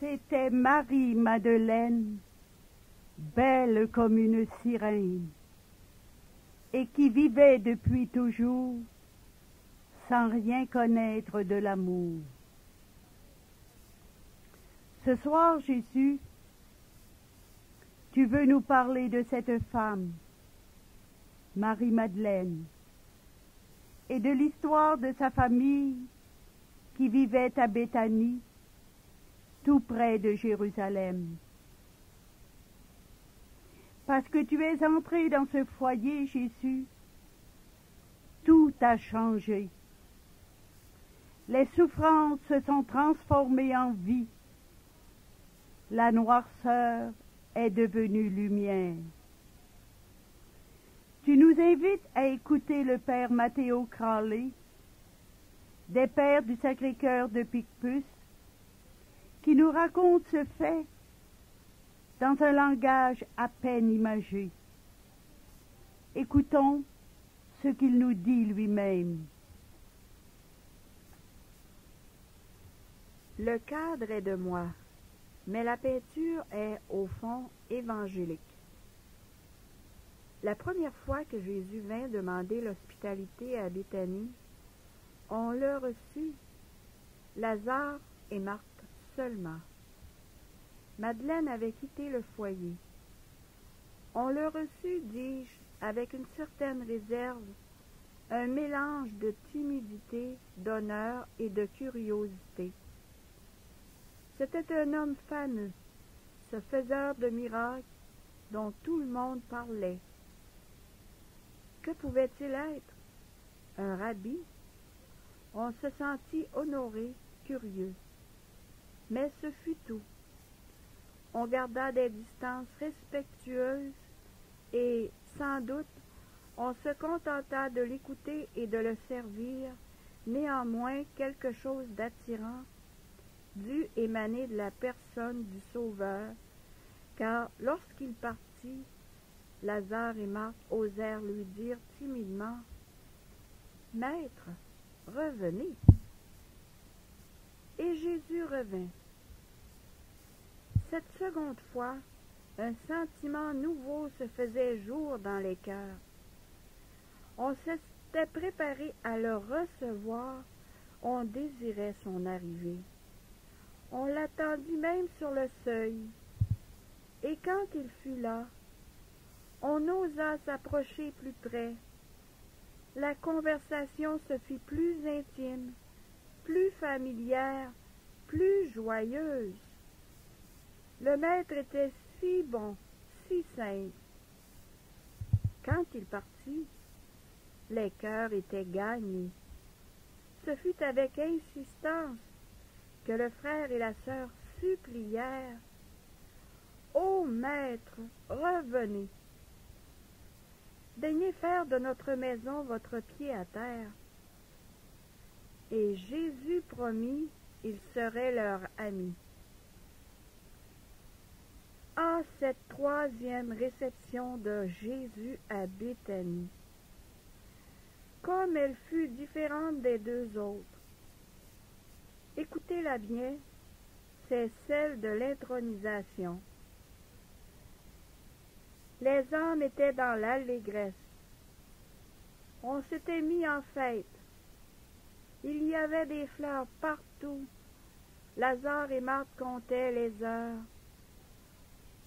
C'était Marie-Madeleine, belle comme une sirène, et qui vivait depuis toujours sans rien connaître de l'amour. Ce soir, Jésus, tu veux nous parler de cette femme, Marie-Madeleine, et de l'histoire de sa famille qui vivait à Béthanie, tout près de Jérusalem. Parce que tu es entré dans ce foyer, Jésus, tout a changé. Les souffrances se sont transformées en vie. La noirceur est devenue lumière. Tu nous invites à écouter le Père Matteo Crowley, des Pères du Sacré-Cœur de Picpus, qui nous raconte ce fait dans un langage à peine imagé. Écoutons ce qu'il nous dit lui-même. Le cadre est de moi, mais la peinture est, au fond, évangélique. La première fois que Jésus vint demander l'hospitalité à Béthanie, on l'a reçu, Lazare et Marthe seulement. Madeleine avait quitté le foyer. On l'a reçu, dis-je, avec une certaine réserve, un mélange de timidité, d'honneur et de curiosité. C'était un homme fameux, ce faiseur de miracles dont tout le monde parlait. Que pouvait-il être? Un rabbi? On se sentit honoré, curieux. Mais ce fut tout. On garda des distances respectueuses et, sans doute, on se contenta de l'écouter et de le servir, néanmoins quelque chose d'attirant dut émaner de la personne du Sauveur, car lorsqu'il partit, Lazare et Marthe osèrent lui dire timidement « Maître, revenez !» Et Jésus revint. Cette seconde fois, un sentiment nouveau se faisait jour dans les cœurs. On s'était préparé à le recevoir, on désirait son arrivée. On l'attendit même sur le seuil. Et quand il fut là, on osa s'approcher plus près. La conversation se fit plus intime, plus familière, plus joyeuse. Le maître était si bon, si simple. Quand il partit, les cœurs étaient gagnés. Ce fut avec insistance que le frère et la sœur supplièrent: « Ô Maître, revenez! Daignez faire de notre maison votre pied à terre. » Et Jésus promit, il serait leur ami. Ah, cette troisième réception de Jésus à Béthanie! Comme elle fut différente des deux autres. Écoutez-la bien, c'est celle de l'intronisation. Les âmes étaient dans l'allégresse. On s'était mis en fête. Il y avait des fleurs partout. Lazare et Marthe comptaient les heures.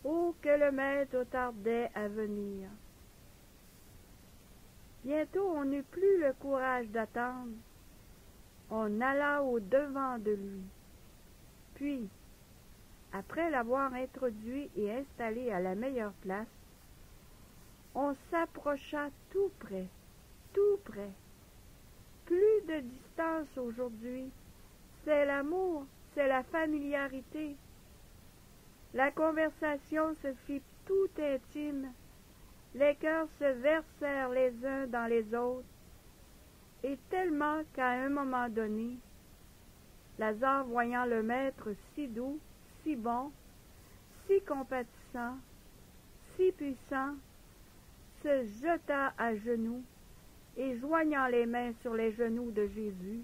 Oh, que le maître tardait à venir! Bientôt on n'eut plus le courage d'attendre. On alla au-devant de lui. Puis, après l'avoir introduit et installé à la meilleure place, on s'approcha tout près, tout près. Plus de distance aujourd'hui. C'est l'amour, c'est la familiarité. La conversation se fit tout intime. Les cœurs se versèrent les uns dans les autres, et tellement qu'à un moment donné, Lazare, voyant le maître si doux, si bon, si compatissant, si puissant, se jeta à genoux et, joignant les mains sur les genoux de Jésus,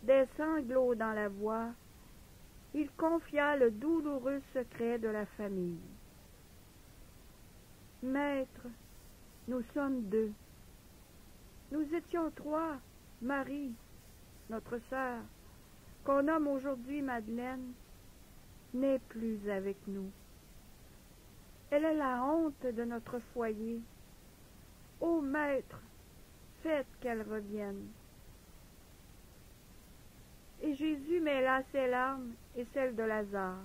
des sanglots dans la voix, il confia le douloureux secret de la famille. « Maître, nous sommes deux. Nous étions trois, Marie, notre sœur, qu'on nomme aujourd'hui Madeleine, n'est plus avec nous. Elle est la honte de notre foyer. Ô Maître, faites qu'elle revienne. » Et Jésus mêla ses larmes et celles de Lazare.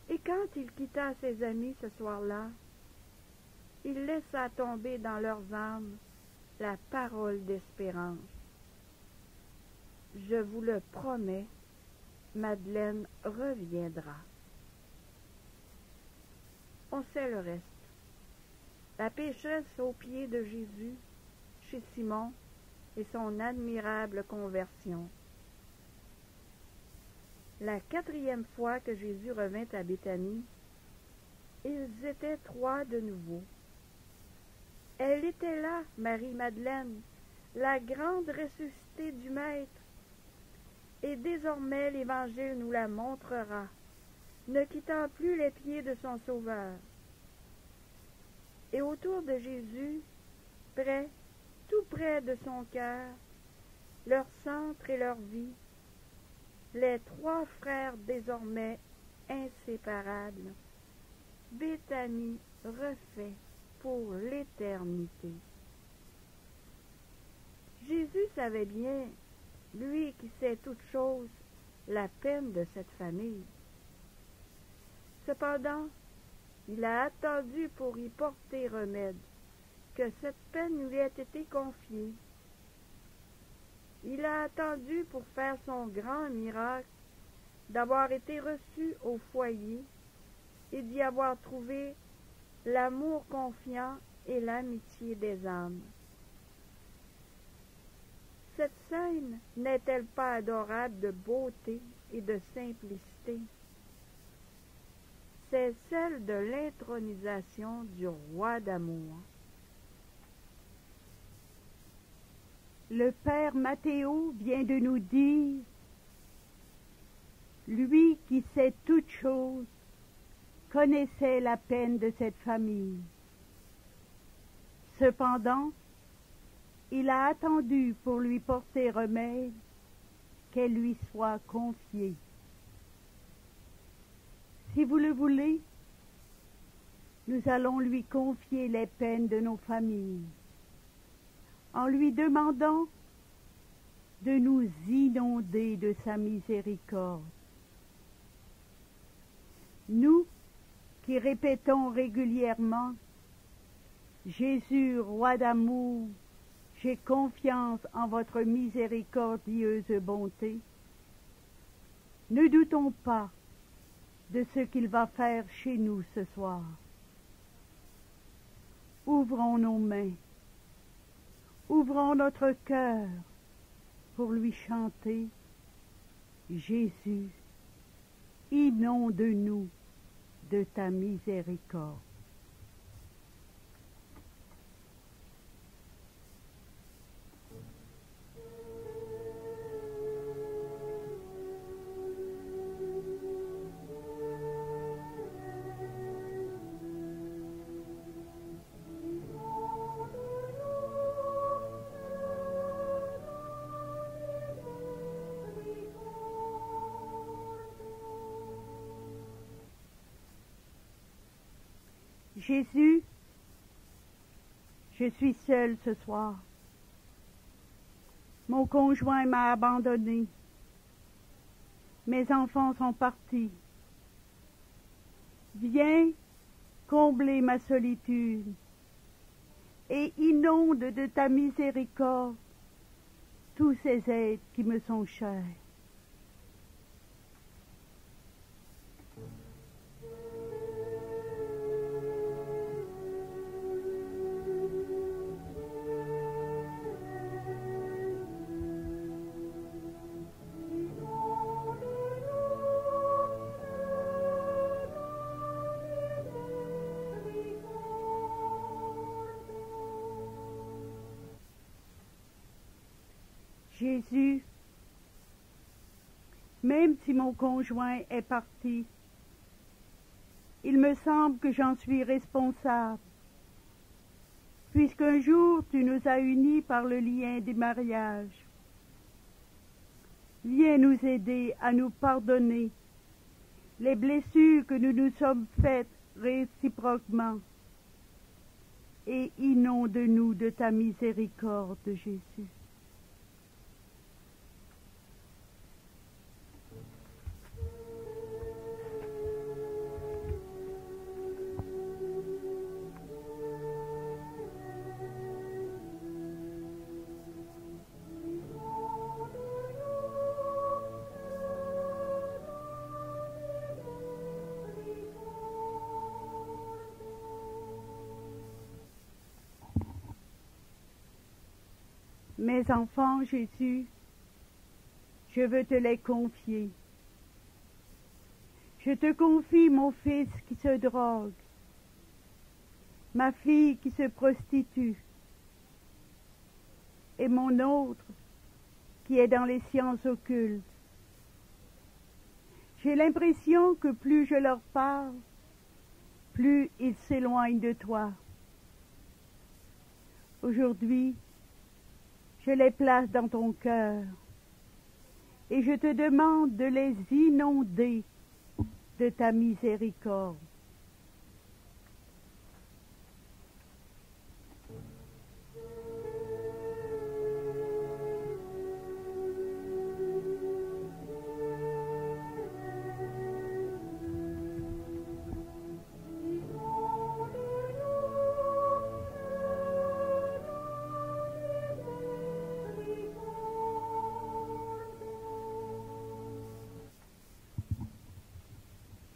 Et quand il quitta ses amis ce soir-là, il laissa tomber dans leurs âmes la parole d'espérance. Je vous le promets, Madeleine reviendra. On sait le reste. La pécheresse aux pieds de Jésus, chez Simon, et son admirable conversion. La quatrième fois que Jésus revint à Béthanie, ils étaient trois de nouveau. Elle était là, Marie-Madeleine, la grande ressuscitée du Maître. Et désormais l'Évangile nous la montrera, ne quittant plus les pieds de son Sauveur. Et autour de Jésus, près, tout près de son cœur, leur centre et leur vie, les trois frères désormais inséparables, Béthanie refait pour l'éternité. Jésus savait bien, lui qui sait toutes choses, la peine de cette famille. Cependant, il a attendu pour y porter remède, que cette peine lui ait été confiée. Il a attendu pour faire son grand miracle, d'avoir été reçu au foyer et d'y avoir trouvé l'amour confiant et l'amitié des âmes. Cette scène n'est-elle pas adorable de beauté et de simplicité? C'est celle de l'intronisation du roi d'amour. Le Père Matthéo vient de nous dire: lui qui sait toutes choses connaissait la peine de cette famille. Cependant, il a attendu pour lui porter remède qu'elle lui soit confiée. Si vous le voulez, nous allons lui confier les peines de nos familles, en lui demandant de nous inonder de sa miséricorde. Nous qui répétons régulièrement « Jésus, roi d'amour, j'ai confiance en votre miséricordieuse bonté », ne doutons pas de ce qu'il va faire chez nous ce soir. Ouvrons nos mains, ouvrons notre cœur pour lui chanter « Jésus, inonde-nous de ta miséricorde ». Jésus, je suis seule ce soir. Mon conjoint m'a abandonnée. Mes enfants sont partis. Viens combler ma solitude et inonde de ta miséricorde tous ces êtres qui me sont chers. Jésus, même si mon conjoint est parti, il me semble que j'en suis responsable, puisqu'un jour tu nous as unis par le lien du mariage. Viens nous aider à nous pardonner les blessures que nous nous sommes faites réciproquement et inonde-nous de ta miséricorde, Jésus. Mes enfants, Jésus, je veux te les confier. Je te confie mon fils qui se drogue, ma fille qui se prostitue, et mon autre qui est dans les sciences occultes. J'ai l'impression que plus je leur parle, plus ils s'éloignent de toi. Aujourd'hui, je les place dans ton cœur et je te demande de les inonder de ta miséricorde.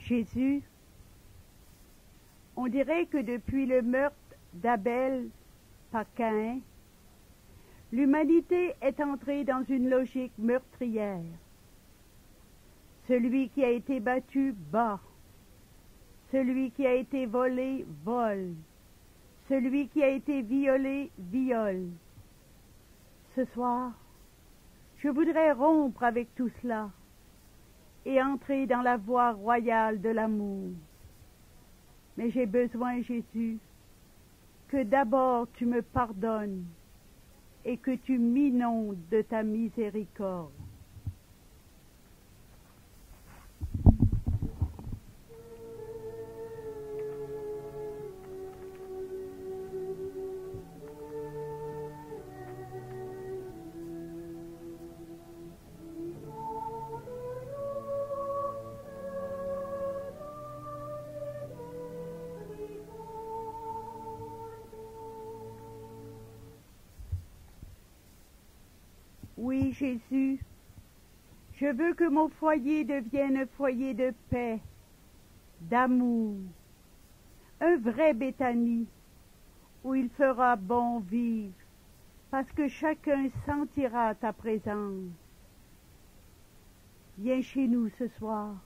Jésus, on dirait que depuis le meurtre d'Abel par Caïn, l'humanité est entrée dans une logique meurtrière. Celui qui a été battu bat, celui qui a été volé vole, celui qui a été violé viole. Ce soir, je voudrais rompre avec tout cela et entrer dans la voie royale de l'amour. Mais j'ai besoin, Jésus, que d'abord tu me pardonnes et que tu m'inondes de ta miséricorde. Oui, Jésus, je veux que mon foyer devienne un foyer de paix, d'amour, un vrai Béthanie, où il fera bon vivre, parce que chacun sentira ta présence. Viens chez nous ce soir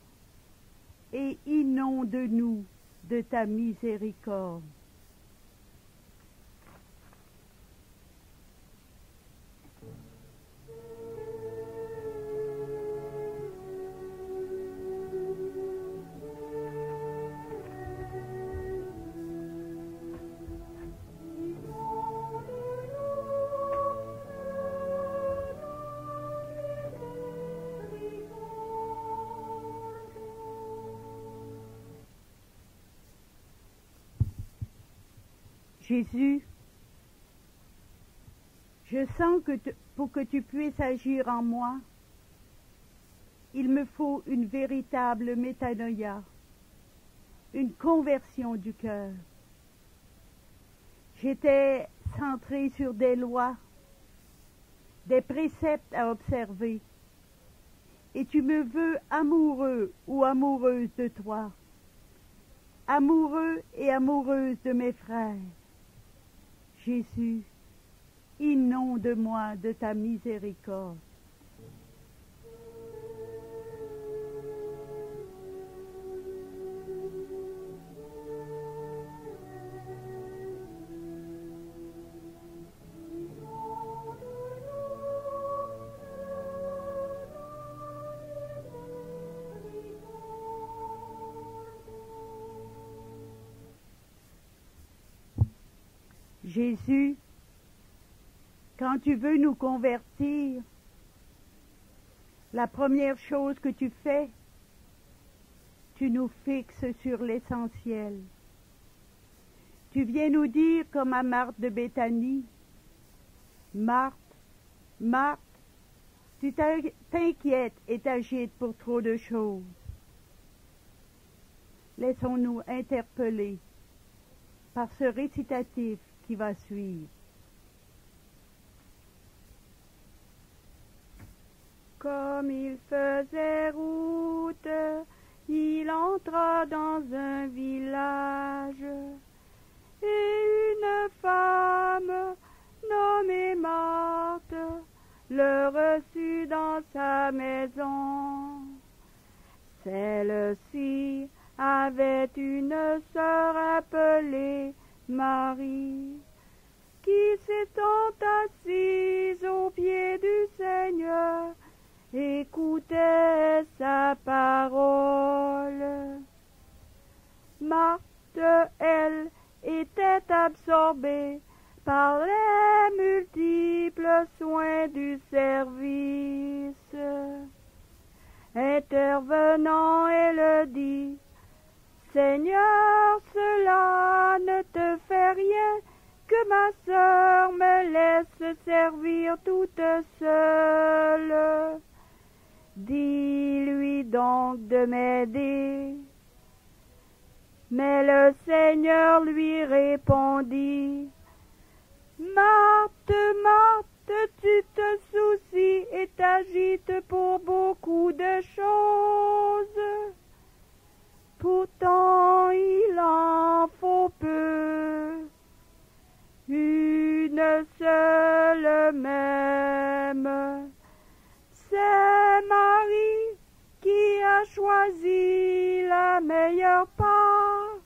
et inonde-nous de ta miséricorde. Jésus, je sens que pour que tu puisses agir en moi, il me faut une véritable métanoïa, une conversion du cœur. J'étais centré sur des lois, des préceptes à observer, et tu me veux amoureux ou amoureuse de toi, amoureux et amoureuse de mes frères. Jésus, inonde-moi de ta miséricorde. Jésus, quand tu veux nous convertir, la première chose que tu fais, tu nous fixes sur l'essentiel. Tu viens nous dire, comme à Marthe de Béthanie, Marthe, Marthe, tu t'inquiètes et t'agites pour trop de choses. Laissons-nous interpeller par ce récitatif qui va suivre. Comme il faisait route, il entra dans un village, et une femme nommée Marthe le reçut dans sa maison. Celle-ci avait une sœur appelée Marie, qui s'étant assise aux pieds du Seigneur, écoutait sa parole. Marthe, elle, était absorbée par les multiples soins du service. Intervenant, elle dit, Seigneur, cela ne te fait rien que ma sœur me laisse servir toute seule. Dis-lui donc de m'aider. Mais le Seigneur lui répondit, Marthe, Marthe, tu te soucies et t'agites pour beaucoup de choses. Pourtant il en faut peu, une seule même. C'est Marie qui a choisi la meilleure part.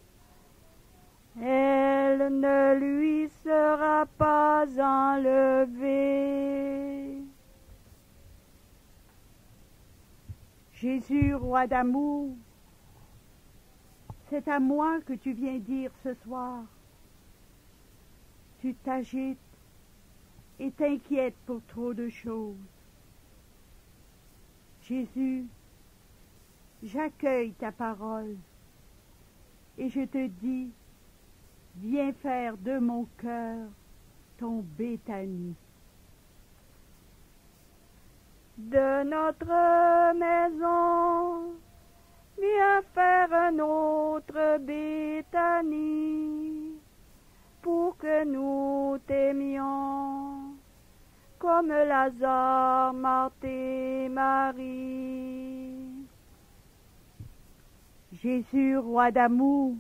Elle ne lui sera pas enlevée. Jésus, roi d'amour, c'est à moi que tu viens dire ce soir. Tu t'agites et t'inquiètes pour trop de choses. Jésus, j'accueille ta parole et je te dis, viens faire de mon cœur ton Béthanie. De notre maison, viens faire un autre Béthanie, pour que nous t'aimions, comme comme Lazare, Marthe et Marie. Jésus, roi d'amour,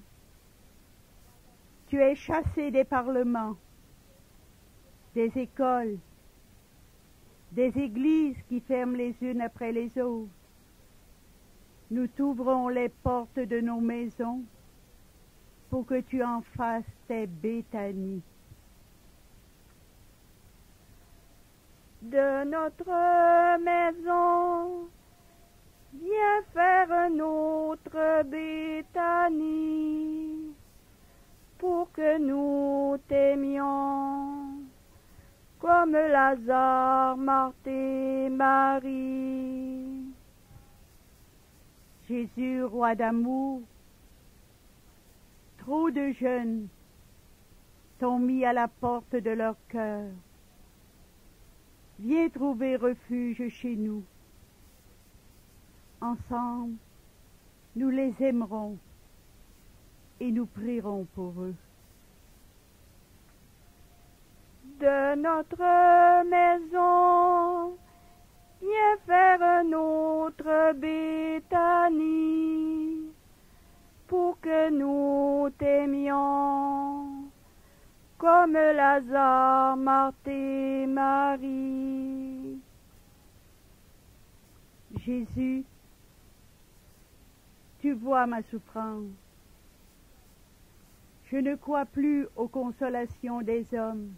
tu es chassé des parlements, des écoles, des églises qui ferment les unes après les autres. Nous t'ouvrons les portes de nos maisons pour que tu en fasses tes Béthanies. De notre maison, viens faire notre Béthanie, pour que nous t'aimions, comme Lazare, Marthe et Marie. Jésus, roi d'amour, trop de jeunes t'ont mis à la porte de leur cœur. Viens trouver refuge chez nous. Ensemble, nous les aimerons et nous prierons pour eux. De notre maison, viens faire notre Béthanie, pour que nous t'aimions, comme Lazare, Marthe et Marie. Jésus, tu vois ma souffrance. Je ne crois plus aux consolations des hommes.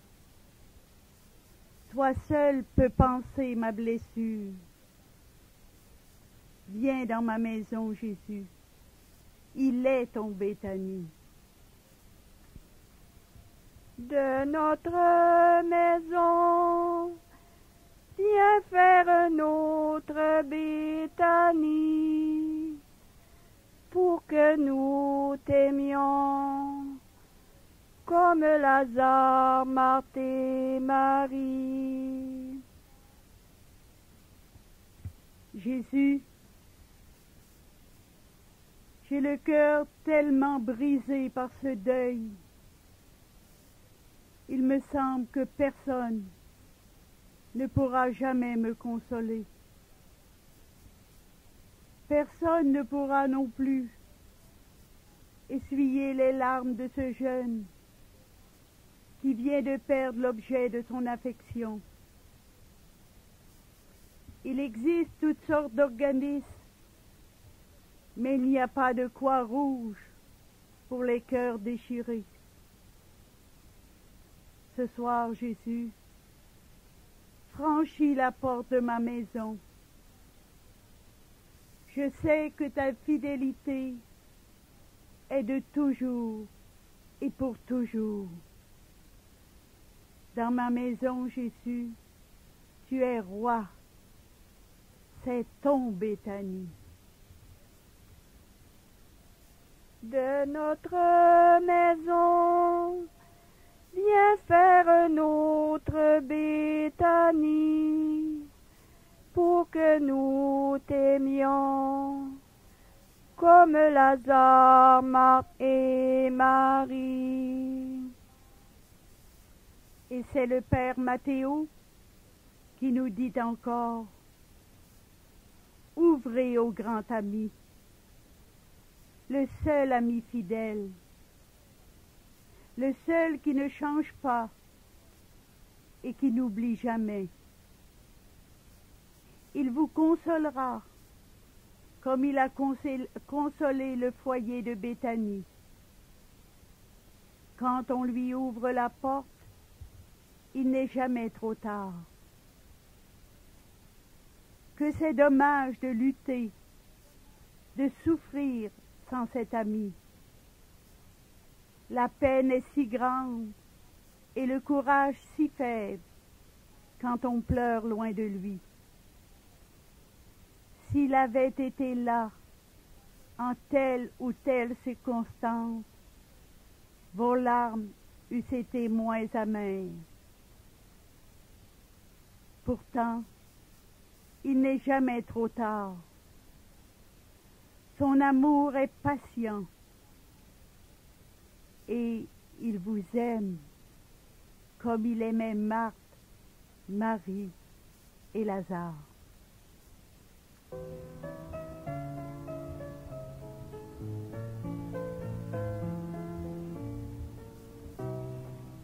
Toi seul peux panser ma blessure. Viens dans ma maison, Jésus. Il est ton Béthanie. De notre maison, viens faire notre Béthanie, pour que nous t'aimions, comme Lazare, Marthe et Marie. Jésus, j'ai le cœur tellement brisé par ce deuil. Il me semble que personne ne pourra jamais me consoler. Personne ne pourra non plus essuyer les larmes de ce jeune qui vient de perdre l'objet de son affection. Il existe toutes sortes d'organismes, mais il n'y a pas de croix rouge pour les cœurs déchirés. Ce soir, Jésus, franchis la porte de ma maison. Je sais que ta fidélité est de toujours et pour toujours. Dans ma maison, Jésus, tu es roi. C'est ton Béthanie. De notre maison, viens faire notre Béthanie, pour que nous t'aimions, comme Lazare, Marthe et Marie. Et c'est le Père Matthéo qui nous dit encore: ouvrez au grand ami, le seul ami fidèle, le seul qui ne change pas et qui n'oublie jamais. Il vous consolera comme il a consolé le foyer de Béthanie. Quand on lui ouvre la porte, il n'est jamais trop tard. Que c'est dommage de lutter, de souffrir sans cet ami. La peine est si grande et le courage si faible quand on pleure loin de lui. S'il avait été là, en telle ou telle circonstance, vos larmes eussent été moins amères. Pourtant, il n'est jamais trop tard. Son amour est patient et il vous aime comme il aimait Marthe, Marie et Lazare.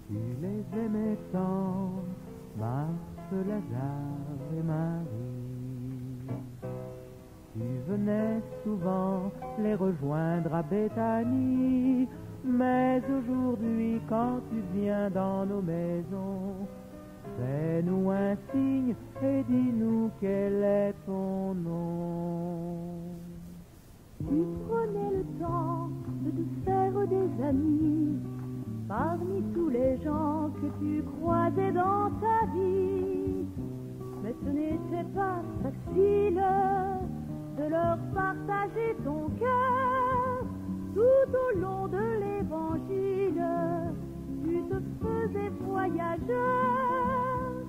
Tu les aimais tant, Marthe, Lazare et Marie. Tu venais souvent les rejoindre à Béthanie, mais aujourd'hui quand tu viens dans nos maisons, fais-nous un signe et dis-nous quel est ton nom. Tu prenais le temps de te faire des amis parmi tous les gens que tu croisais dans ta vie. Mais ce n'était pas facile de leur partager ton cœur. Tout au long de l'évangile, tu te faisais voyageur.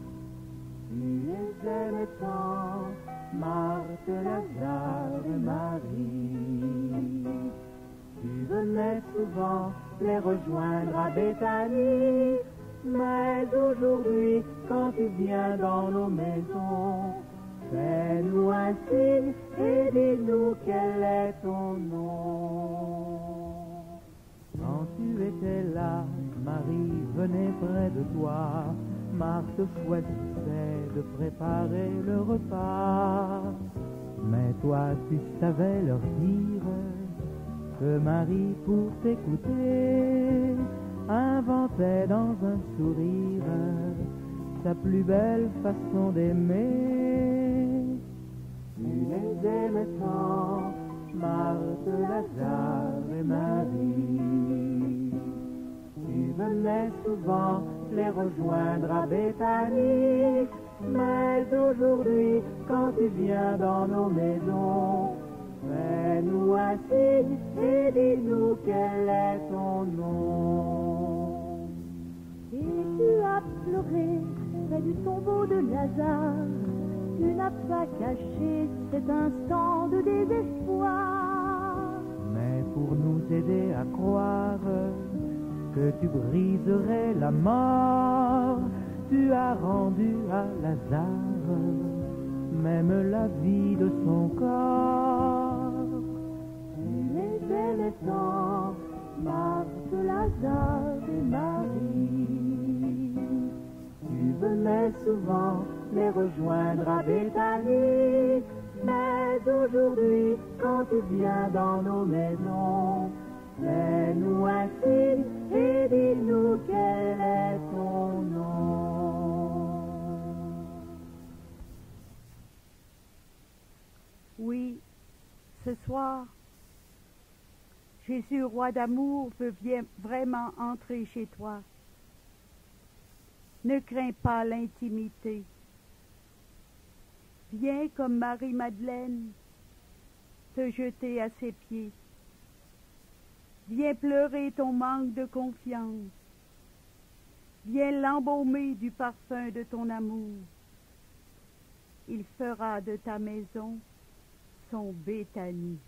Tu les aimais tant, Marthe, Lazare et Marie. Tu venais souvent les rejoindre à Béthanie, mais aujourd'hui, quand tu viens dans nos maisons, fais-nous un signe et dis-nous quel est ton nom. Quand tu étais là, Marie venait près de toi, Marthe choisissait de préparer le repas. Mais toi, tu savais leur dire que Marie, pour t'écouter, inventait dans un sourire sa plus belle façon d'aimer. Tu les aimais tant, Marthe, Lazare et Marie. Tu venais souvent les rejoindre à Béthanie, mais aujourd'hui, quand tu viens dans nos maisons, fais-nous un signe et dis-nous quel est ton nom. Et tu as pleuré près du tombeau de Lazare. Tu n'as pas caché cet instant de désespoir. Mais pour nous aider à croire que tu briserais la mort, tu as rendu à Lazare même la vie de son corps. Tu les aimais tant, Marthe, Lazare et Marie. Tu venais souvent les rejoindre à Béthanie, mais aujourd'hui, quand tu viens dans nos maisons, fais-nous un signe et dis-nous quel est ton nom. Oui, ce soir, Jésus, roi d'amour, veut vraiment entrer chez toi. Ne crains pas l'intimité. Viens comme Marie-Madeleine te jeter à ses pieds. Viens pleurer ton manque de confiance. Viens l'embaumer du parfum de ton amour. Il fera de ta maison son Béthanie.